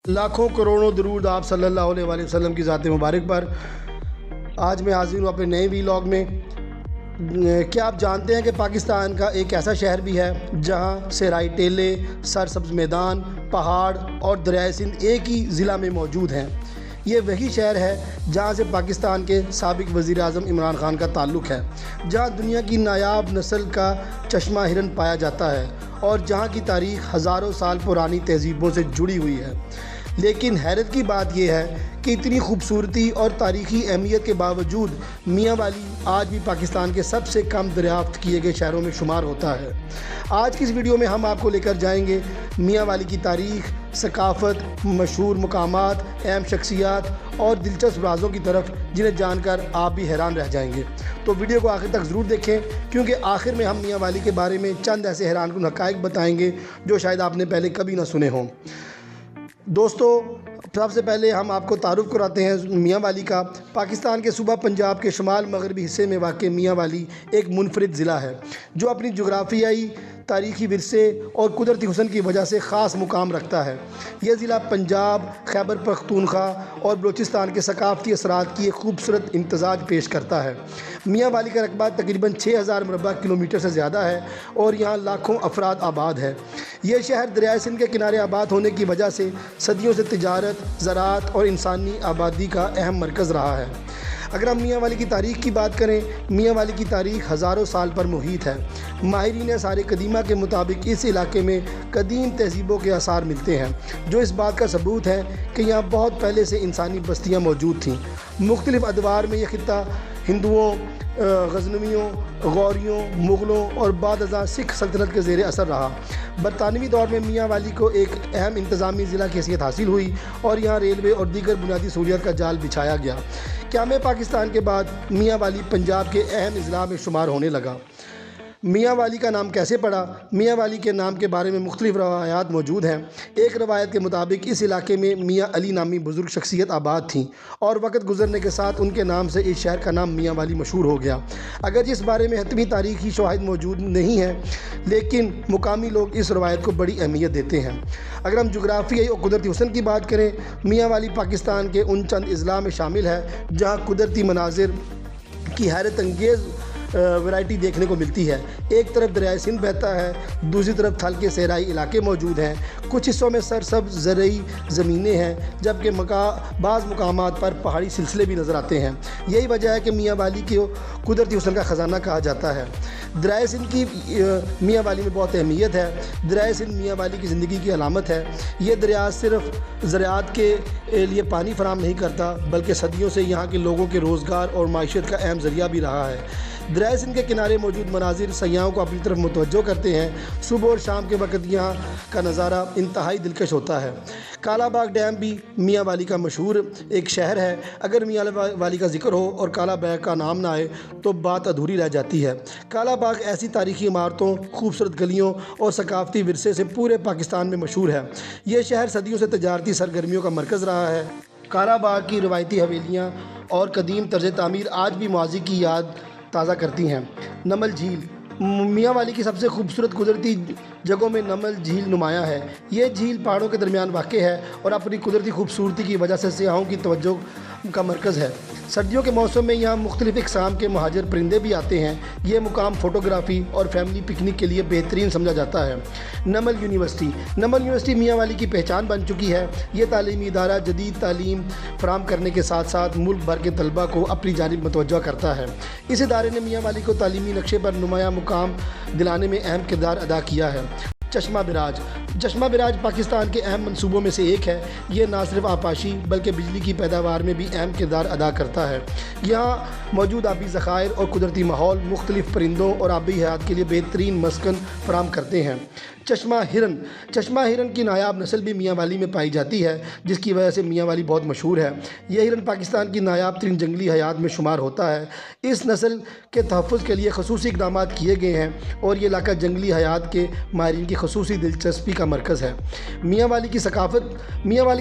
لاکھوں کروڑوں درود آپ صلی اللہ علیہ وآلہ وسلم کی ذات مبارک پر۔ آج میں حاضر ہوں اپنے نئے ویلاگ میں۔ کیا آپ جانتے ہیں کہ پاکستان کا ایک ایسا شہر بھی ہے جہاں صحرائی ٹیلے، سرسبز میدان، پہاڑ اور دریائے سندھ ایک ہی ضلع میں موجود ہیں؟ یہ وہی شہر ہے جہاں سے پاکستان کے سابق وزیر اعظم عمران خان کا تعلق ہے، جہاں دنیا کی نایاب نسل کا چشمہ ہرن پایا جاتا ہے اور جہاں کی تاریخ ہزاروں سال پرانی تہذیبوں سے جڑی ہوئی ہے۔ لیکن حیرت کی بات یہ ہے کہ اتنی خوبصورتی اور تاریخی اہمیت کے باوجود میاں والی آج بھی پاکستان کے سب سے کم دریافت کیے گئے شہروں میں شمار ہوتا ہے۔ آج کی اس ویڈیو میں ہم آپ کو لے کر جائیں گے میاں والی کی تاریخ، ثقافت، مشہور مقامات، اہم شخصیات اور دلچسپ رازوں کی طرف، جنہیں جان کر آپ بھی حیران رہ جائیں گے۔ تو ویڈیو کو آخر تک ضرور دیکھیں، کیونکہ آخر میں ہم میاں والی کے بارے میں چند ایسے حیران کن حقائق بتائیں گے جو شاید آپ نے پہلے کبھی نہ سنے ہوں۔ دوستو، سب سے پہلے ہم آپ کو تعارف کراتے ہیں میاں والی کا۔ پاکستان کے صوبہ پنجاب کے شمال مغربی حصے میں واقع میاں والی ایک منفرد ضلع ہے جو اپنی جغرافیائی، تاریخی ورثے اور قدرتی حسن کی وجہ سے خاص مقام رکھتا ہے۔ یہ ضلع پنجاب، خیبر پختونخوا اور بلوچستان کے ثقافتی اثرات کی ایک خوبصورت امتزاج پیش کرتا ہے۔ میاں والی کا رقبہ تقریباً 6000 مربع کلومیٹر سے زیادہ ہے اور یہاں لاکھوں افراد آباد ہے۔ یہ شہر دریائے سندھ کے کنارے آباد ہونے کی وجہ سے صدیوں سے تجارت، زراعت اور انسانی آبادی کا اہم مرکز رہا ہے۔ اگر ہم میاں والی کی تاریخ کی بات کریں، میاں والی کی تاریخ ہزاروں سال پر محیط ہے۔ ماہرین آثار قدیمہ کے مطابق اس علاقے میں قدیم تہذیبوں کے آثار ملتے ہیں، جو اس بات کا ثبوت ہے کہ یہاں بہت پہلے سے انسانی بستیاں موجود تھیں۔ مختلف ادوار میں یہ خطہ ہندوؤں، غزنویوں، غوریوں، مغلوں اور بعد ازاں سکھ سلطنت کے زیر اثر رہا۔ برطانوی دور میں میاں والی کو ایک اہم انتظامی ضلع کی حیثیت حاصل ہوئی اور یہاں ریلوے اور دیگر بنیادی سہولیات کا جال بچھایا گیا۔ قیام پاکستان کے بعد میاں والی پنجاب کے اہم اضلاع میں شمار ہونے لگا۔ میاں والی کا نام کیسے پڑا؟ میاں والی کے نام کے بارے میں مختلف روایات موجود ہیں۔ ایک روایت کے مطابق اس علاقے میں میاں علی نامی بزرگ شخصیت آباد تھیں اور وقت گزرنے کے ساتھ ان کے نام سے اس شہر کا نام میاں والی مشہور ہو گیا۔ اگرچہ اس بارے میں حتمی تاریخی شواہد موجود نہیں ہیں، لیکن مقامی لوگ اس روایت کو بڑی اہمیت دیتے ہیں۔ اگر ہم جغرافیائی اور قدرتی حسن کی بات کریں، میاں والی پاکستان کے ان چند اضلاع میں شامل ہے جہاں قدرتی مناظر کی حیرت انگیز ورائٹی دیکھنے کو ملتی ہے۔ ایک طرف دریائے سندھ بہتا ہے، دوسری طرف تھل کے صحرائی علاقے موجود ہیں۔ کچھ حصوں میں سرسبز زرعی زمینیں ہیں، جبکہ بعض مقامات پر پہاڑی سلسلے بھی نظر آتے ہیں۔ یہی وجہ ہے کہ میاں والی کو قدرتی حسن کا خزانہ کہا جاتا ہے۔ دریائے سندھ کی میاں والی میں بہت اہمیت ہے۔ دریائے سندھ میاں والی کی زندگی کی علامت ہے۔ یہ دریا صرف زراعت کے لیے پانی فراہم نہیں کرتا، بلکہ صدیوں سے یہاں کے لوگوں کے روزگار اور معیشت کا اہم ذریعہ بھی رہا ہے۔ دریائے سندھ کے کنارے موجود مناظر سیاحوں کو اپنی طرف متوجہ کرتے ہیں۔ صبح اور شام کے وقت یہاں کا نظارہ انتہائی دلکش ہوتا ہے۔ کالا باغ ڈیم بھی میاں والی کا مشہور ایک شہر ہے۔ اگر میاں والی کا ذکر ہو اور کالا باغ کا نام نہ آئے تو بات ادھوری رہ جاتی ہے۔ کالا باغ ایسی تاریخی عمارتوں، خوبصورت گلیوں اور ثقافتی ورثے سے پورے پاکستان میں مشہور ہے۔ یہ شہر صدیوں سے تجارتی سرگرمیوں کا مرکز رہا ہے۔ کالا باغ کی روایتی حویلیاں اور قدیم طرز تعمیر آج بھی ماضی کی یاد تازہ کرتی ہیں۔ نمل جھیل میاں والی کی سب سے خوبصورت قدرتی جگہوں میں نمل جھیل نمایاں ہے۔ یہ جھیل پہاڑوں کے درمیان واقع ہے اور اپنی قدرتی خوبصورتی کی وجہ سے سیاحوں کی توجہ کا مرکز ہے۔ سردیوں کے موسم میں یہاں مختلف اقسام کے مہاجر پرندے بھی آتے ہیں۔ یہ مقام فوٹوگرافی اور فیملی پکنک کے لیے بہترین سمجھا جاتا ہے۔ نمل یونیورسٹی میاں والی کی پہچان بن چکی ہے۔ یہ تعلیمی ادارہ جدید تعلیم فراہم کرنے کے ساتھ ساتھ ملک بھر کے طلباء کو اپنی جانب متوجہ کرتا ہے۔ اس ادارے نے میاں والی کو تعلیمی نقشے پر نمایاں مقام دلانے میں اہم کردار ادا کیا ہے۔ چشمہ براج پاکستان کے اہم منصوبوں میں سے ایک ہے۔ یہ نہ صرف آبپاشی بلکہ بجلی کی پیداوار میں بھی اہم کردار ادا کرتا ہے۔ یہاں موجود آبی ذخائر اور قدرتی ماحول مختلف پرندوں اور آبی حیات کے لیے بہترین مسکن فراہم کرتے ہیں۔ چشمہ ہرن کی نایاب نسل بھی میاں والی میں پائی جاتی ہے، جس کی وجہ سے میاں والی بہت مشہور ہے۔ یہ ہرن پاکستان کی نایاب ترین جنگلی حیات میں شمار ہوتا ہے۔ اس نسل کے تحفظ کے لیے خصوصی اقدامات کیے گئے ہیں اور یہ علاقہ جنگلی حیات کے ماہرین کی خصوصی دلچسپی کا مرکز ہے۔ میاں والی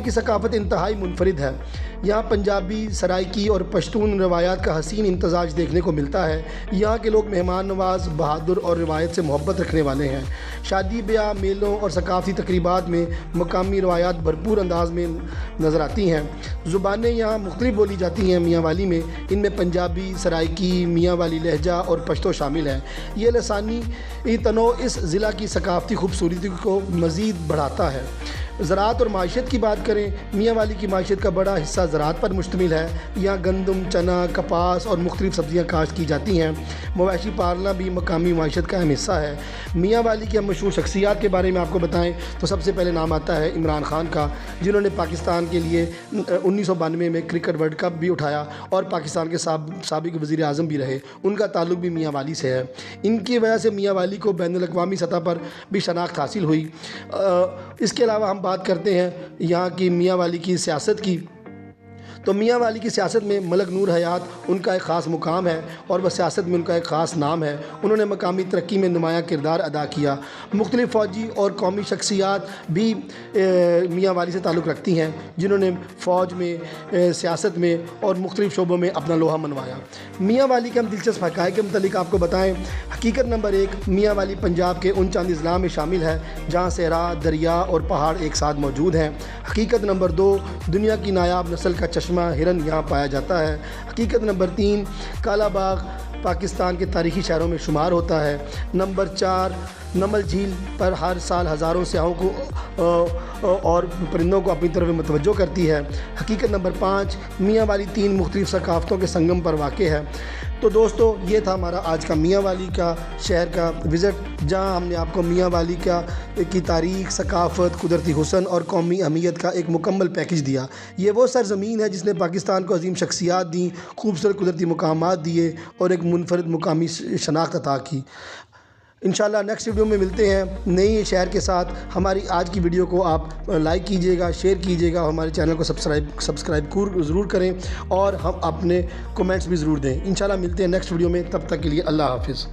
کی ثقافت انتہائی منفرد ہے۔ یہاں پنجابی، سرائکی اور پشتون روایات کا حسین امتزاج دیکھنے کو ملتا ہے۔ یہاں کے لوگ مہمان نواز، بہادر اور روایت سے محبت رکھنے والے ہیں۔ شادی بیاہ سیاح میلوں اور ثقافتی تقریبات میں مقامی روایات بھرپور انداز میں نظر آتی ہیں۔ زبانیں یہاں مختلف بولی جاتی ہیں میاں والی میں، ان میں پنجابی، سرائکی، میاں والی لہجہ اور پشتو شامل ہیں۔ یہ لسانی تنوع اس ضلع کی ثقافتی خوبصورتی کو مزید بڑھاتا ہے۔ زراعت اور معیشت کی بات کریں، میاں والی کی معیشت کا بڑا حصہ زراعت پر مشتمل ہے۔ یہاں گندم، چنا، کپاس اور مختلف سبزیاں کاشت کی جاتی ہیں۔ مویشی پالنا بھی مقامی معیشت کا اہم حصہ ہے۔ میاں والی کی ہم مشہور شخصیات کے بارے میں آپ کو بتائیں تو سب سے پہلے نام آتا ہے عمران خان کا، جنہوں نے پاکستان کے لیے 1992 میں کرکٹ ورلڈ کپ بھی اٹھایا اور پاکستان کے سابق وزیر اعظم بھی رہے۔ ان کا تعلق بھی میاں والی سے ہے۔ ان کی وجہ سے میاں والی کو بین الاقوامی سطح پر بھی شناخت حاصل ہوئی۔ اس کے علاوہ ہم بات کرتے ہیں یہاں کی میاں والی کی سیاست کی، تو میاں والی کی سیاست میں ملک نور حیات ان کا ایک خاص مقام ہے اور وہ سیاست میں ان کا ایک خاص نام ہے۔ انہوں نے مقامی ترقی میں نمایاں کردار ادا کیا۔ مختلف فوجی اور قومی شخصیات بھی میاں والی سے تعلق رکھتی ہیں، جنہوں نے فوج میں، سیاست میں اور مختلف شعبوں میں اپنا لوہا منوایا۔ میاں والی کے ہم دلچسپ حقائق کے متعلق آپ کو بتائیں۔ حقیقت نمبر 1، میاں والی پنجاب کے ان چند اضلاع میں شامل ہے جہاں صحرا، دریا اور پہاڑ ایک ساتھ موجود ہیں۔ حقیقت نمبر 2، دنیا کی نایاب نسل کا چشمہ ہرن یہاں پایا جاتا ہے۔ حقیقت نمبر 3، کالا باغ پاکستان کے تاریخی شہروں میں شمار ہوتا ہے۔ نمبر 4، نمل جھیل پر ہر سال ہزاروں سیاحوں کو اور پرندوں کو اپنی طرف متوجہ کرتی ہے۔ حقیقت نمبر 5، میاں والی 3 مختلف ثقافتوں کے سنگم پر واقع ہے۔ تو دوستو، یہ تھا ہمارا آج کا میاں والی کا شہر کا وزٹ، جہاں ہم نے آپ کو میاں والی کی تاریخ، ثقافت، قدرتی حسن اور قومی اہمیت کا ایک مکمل پیکج دیا۔ یہ وہ سرزمین ہے جس نے پاکستان کو عظیم شخصیات دیں، خوبصورت قدرتی مقامات دیے اور ایک منفرد مقامی شناخت عطا کی۔ انشاءاللہ نیکسٹ ویڈیو میں ملتے ہیں نئی شہر کے ساتھ۔ ہماری آج کی ویڈیو کو آپ لائک کیجیے گا، شیئر کیجیے گا اور ہمارے چینل کو سبسکرائب ضرور کریں اور ہم اپنے کومنٹس بھی ضرور دیں۔ انشاءاللہ ملتے ہیں نیکسٹ ویڈیو میں، تب تک کے لیے اللہ حافظ۔